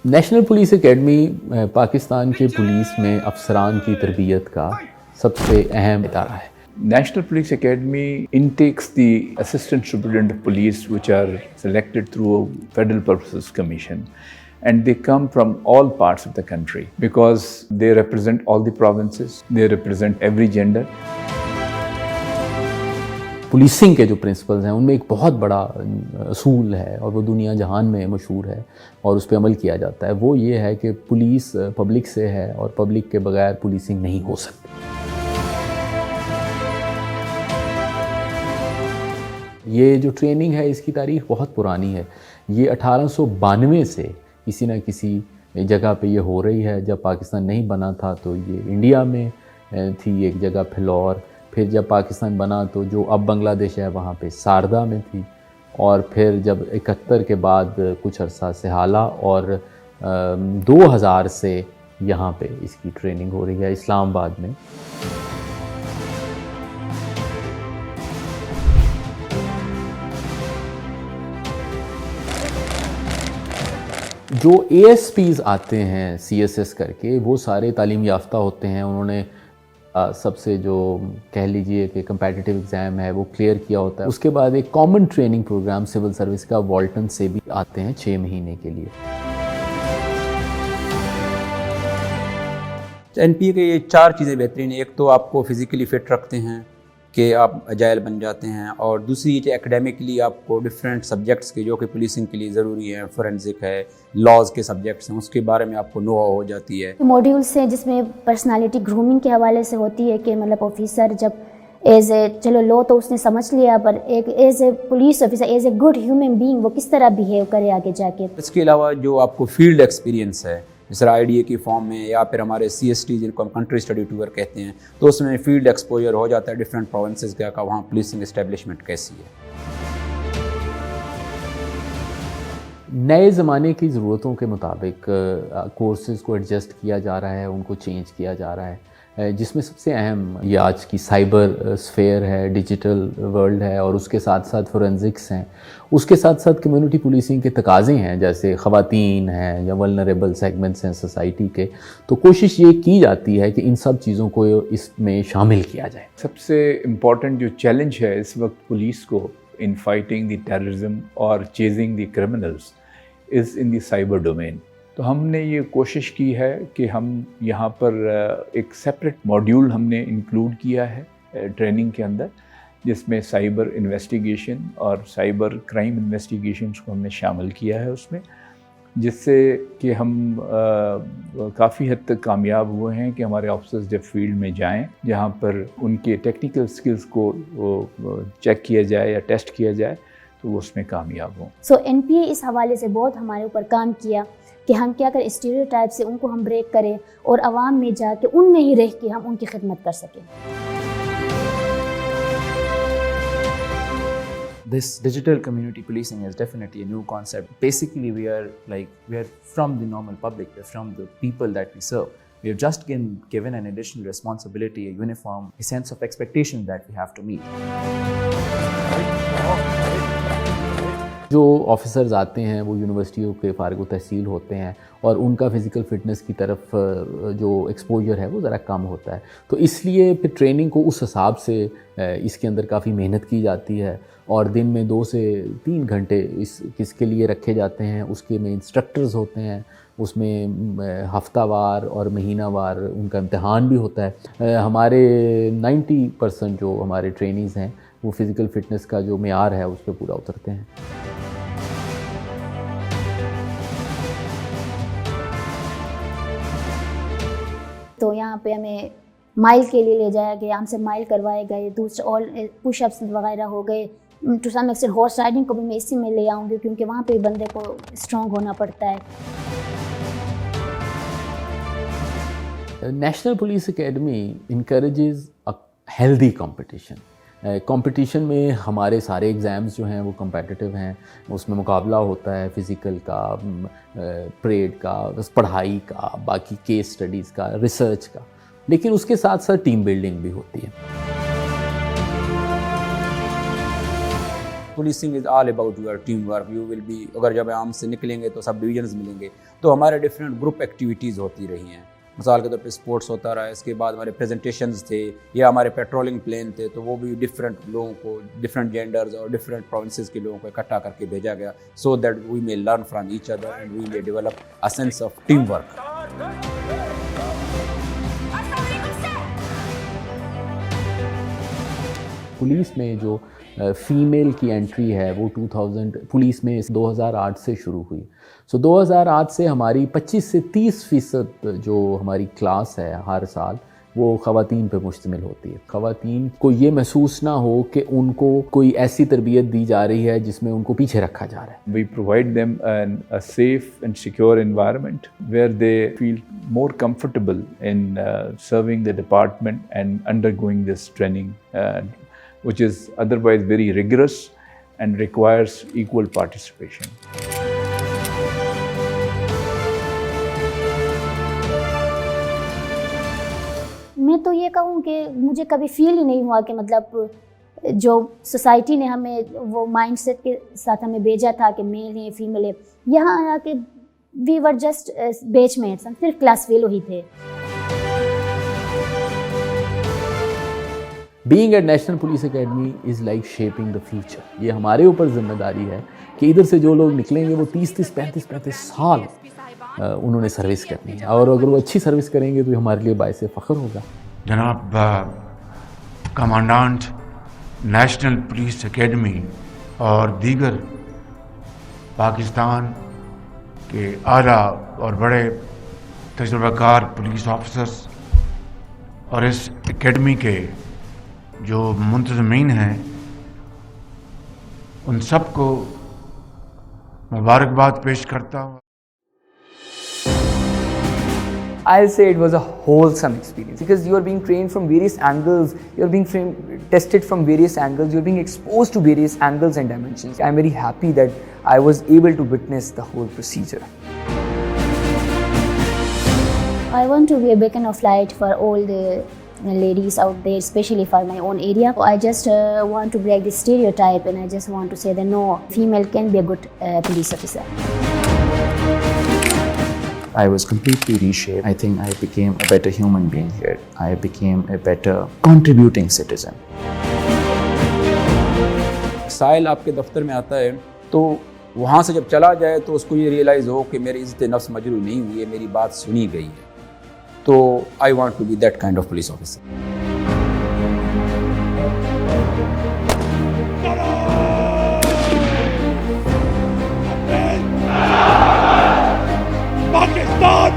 National police academy Pakistan के police में अफसरान की तरबियत का सबसे अहम इदारा है। National Police Academy intakes the Assistant Superintendent of Police, which are selected through a Federal Purposes Commission, and they come from all parts of the country because they represent all the provinces, they represent every gender. Policing के जो principles हैं उनमें एक बहुत बड़ा असूल है और वो दुनिया जहान में मशहूर है और उस पर अमल किया जाता है। वो ये है कि पुलिस पब्लिक से है और पब्लिक के बगैर पुलिसिंग नहीं हो सकती। ये जो ट्रेनिंग है इसकी तारीख़ बहुत पुरानी है। ये 1892 से किसी न किसी जगह पे ये हो रही है। जब पाकिस्तान नहीं बना था तो ये इंडिया में थी एक जगह फिलौर, फिर जब पाकिस्तान बना तो जो अब बांग्लादेश है वहाँ पे सारदा में थी, और फिर जब 71 के बाद कुछ अरसा सिहाला, और 2000 से यहाँ पे इसकी ट्रेनिंग हो रही है इस्लामाबाद में। जो ASPs आते हैं CSS करके, वो सारे तालीम याफ्ता होते हैं। उन्होंने सबसे जो कह लीजिए कि कम्पिटिटिव एग्ज़ाम है वो क्लियर किया होता है। उसके बाद एक common training program civil service का वॉल्टन से भी आते हैं 6 महीने के लिए। NPA के ये 4 चीज़ें बेहतरीन हैं। एक तो आपको फिज़िकली फ़िट रखते हैं कि आप अजाइल बन जाते हैं, और दूसरी ये कि एकेडमिकली आपको डिफरेंट सब्जेक्ट्स के जो कि पुलिसिंग के लिए ज़रूरी हैं, फोरेंसिक है, लॉज के सब्जेक्ट्स हैं, उसके बारे में आपको नो हो जाती है। मॉड्यूल्स हैं जिसमें पर्सनालिटी ग्रूमिंग के हवाले से होती है कि मतलब ऑफिसर जब एज ए, चलो लॉ तो उसने समझ लिया, पर एक as a police officer, as a good human being वो किस तरह बिहेव करे आगे जाके। इसके अलावा जो आपको फील्ड एक्सपीरियंस है, जैसे IDA की फॉर्म में या फिर हमारे CST जिनको हम कंट्री स्टडी टूर कहते हैं, तो उसमें फील्ड एक्सपोजर हो जाता है डिफरेंट प्रोविंसेस का वहाँ पुलिसिंग एस्टेब्लिशमेंट कैसी है। नए ज़माने की ज़रूरतों के मुताबिक कोर्सेज़ को एडजस्ट किया जा रहा है, उनको चेंज किया जा रहा है, जिसमें सबसे अहम ये आज की साइबर स्फेयर है, डिजिटल वर्ल्ड है, और उसके साथ साथ फोरेंसिक्स हैं। उसके साथ साथ कम्युनिटी पुलिसिंग के तकाज़े हैं, जैसे ख़वातीन हैं या वल्नरेबल सेगमेंट्स हैं सोसाइटी के। तो कोशिश ये की जाती है कि इन सब चीज़ों को इसमें शामिल किया जाए। सबसे इम्पॉर्टेंट जो चैलेंज है इस वक्त पुलिस को इन फाइटिंग द टेररिज्म और chasing the criminals is in the cyber domain. तो हमने ये कोशिश की है कि हम यहाँ पर एक सेपरेट मॉड्यूल हमने इंक्लूड किया है ट्रेनिंग के अंदर, जिसमें साइबर इन्वेस्टिगेशन और साइबर क्राइम इन्वेस्टिगेशंस को हमने शामिल किया है उसमें, जिससे कि हम काफ़ी हद तक कामयाब हुए हैं कि हमारे ऑफिसर्स जब फील्ड में जाएं, जहाँ पर उनके टेक्निकल स्किल्स को चेक किया जाए या टेस्ट किया जाए, तो वो उसमें कामयाब हों। सो NPA इस हवाले से बहुत हमारे ऊपर काम किया कि हम क्या करें, स्टीरियोटाइप से उनको हम ब्रेक करें और आवाम में जाके उनमें ही रह के हम उनकी खिदमत कर सकें। This digital community policing is definitely a new concept. Basically, we are from the normal public, we're from the people that we serve. We have just been given an additional responsibility, a uniform, a sense of expectation that we have to meet. जो officers आते हैं वो यूनिवर्सिटियों के फारिग तहसील होते हैं और उनका फ़िज़िकल फ़िटनेस की तरफ जो एक्सपोजर है वो ज़रा कम होता है। तो इसलिए फिर ट्रेनिंग को उस हिसाब से इसके अंदर काफ़ी मेहनत की जाती है, और दिन में 2 से 3 घंटे किसके लिए रखे जाते हैं। उसके में इंस्ट्रक्टर्स होते हैं, उसमें हफ्तावार और महीनावार उनका इम्तिहान भी होता है। हमारे 90% जो हमारे ट्रेनीज़ हैं वो फ़िज़िकल फ़िटनेस का जो मेयार है उस पर पूरा उतरते हैं। तो यहाँ पे हमें माइल के लिए ले जाया गया, हमसे माइल करवाए गए, दूसरे और पुशअप्स वगैरह हो गए। To some extent horse riding को भी मैं इसी में ले आऊँगी, क्योंकि वहाँ पे बंदे को स्ट्रॉन्ग होना पड़ता है। National police academy encourages a healthy competition. Competition में हमारे सारे एग्ज़ाम्स जो हैं वो कम्पिटिटिव हैं, उसमें मुकाबला होता है फ़िज़िकल का, परेड का, पढ़ाई का, बाकी केस स्टडीज़ का, रिसर्च का, लेकिन उसके साथ साथ टीम बिल्डिंग भी होती है। Policing is all about your team work. You will be, اگر جب عام سے نکلیں گے تو سب ڈویژنز ملیں گے, تو ہمارے ڈفرینٹ گروپ ایکٹیویٹیز ہوتی رہی ہیں. مثال کے طور پہ اسپورٹس ہوتا رہا ہے, اس کے بعد ہمارے پریزنٹیشنز تھے یا ہمارے پیٹرولنگ پلین تھے, تو وہ بھی ڈفرینٹ لوگوں کو, ڈفرینٹ جینڈرز اور ڈفرینٹ پروونسز کے لوگوں کو اکٹھا کر کے بھیجا گیا, so that we may learn from each other and we may develop a sense of team work. Police میں جو فیمیل کی انٹری ہے وہ 2000 پولیس میں 2008 سے شروع ہوئی. سو 2008 سے ہماری 25 سے 30% جو ہماری کلاس ہے ہر سال وہ خواتین پہ مشتمل ہوتی ہے. خواتین کو یہ محسوس نہ ہو کہ ان کو کوئی ایسی تربیت دی جا رہی ہے جس میں ان کو پیچھے رکھا جا رہا ہے. We provide them a safe and secure environment where they feel more comfortable in serving the department and undergoing this training, which is otherwise very rigorous and requires equal participation. میں تو یہ کہوں کہ مجھے کبھی فیل ہی نہیں ہوا کہ مطلب جو سوسائٹی نے ہمیں وہ مائنڈ سیٹ کے ساتھ ہمیں بھیجا تھا کہ میل ہیں فیمیل ہے, یہاں آ کے وی ور جسٹ بیچ میں صرف کلاس فیلو ہی تھے. Being at national police academy is like shaping the future. یہ ہمارے اوپر ذمہ داری ہے کہ ادھر سے جو لوگ نکلیں گے وہ 30-35 سال انہوں نے سروس کرنی ہے, اور اگر وہ اچھی سروس کریں گے تو یہ ہمارے لیے باعث فخر ہوگا. جناب کمانڈانٹ نیشنل پولیس اکیڈمی اور دیگر پاکستان کے اعلیٰ اور بڑے تجربہ کار پولیس آفیسرز اور اس اکیڈمی کے جو منتظمین ہیں, ان سب کو مبارکباد پیش کرتا ہوں. I'll say it was a wholesome experience because you are being trained from various angles, you are being tested from various angles, you are being exposed to various angles and dimensions. I'm very happy that I was able to witness the whole procedure. I want to be a beacon of light for all the ladies out there, especially for my own area. I just want to break the stereotype and I just want to say that no, female can be a good police officer. I was completely reshaped. I think I became a better human being here. I became a better contributing citizen. سائل آپ کے دفتر میں آتا ہے تو وہاں سے جب چلا جائے تو اس کو یہ ریئلائز ہو کہ میری عزت نفس مجروح نہیں ہوئی ہے, میری بات سنی گئی ہے. تو I want to be that kind of police officer. Pakistan!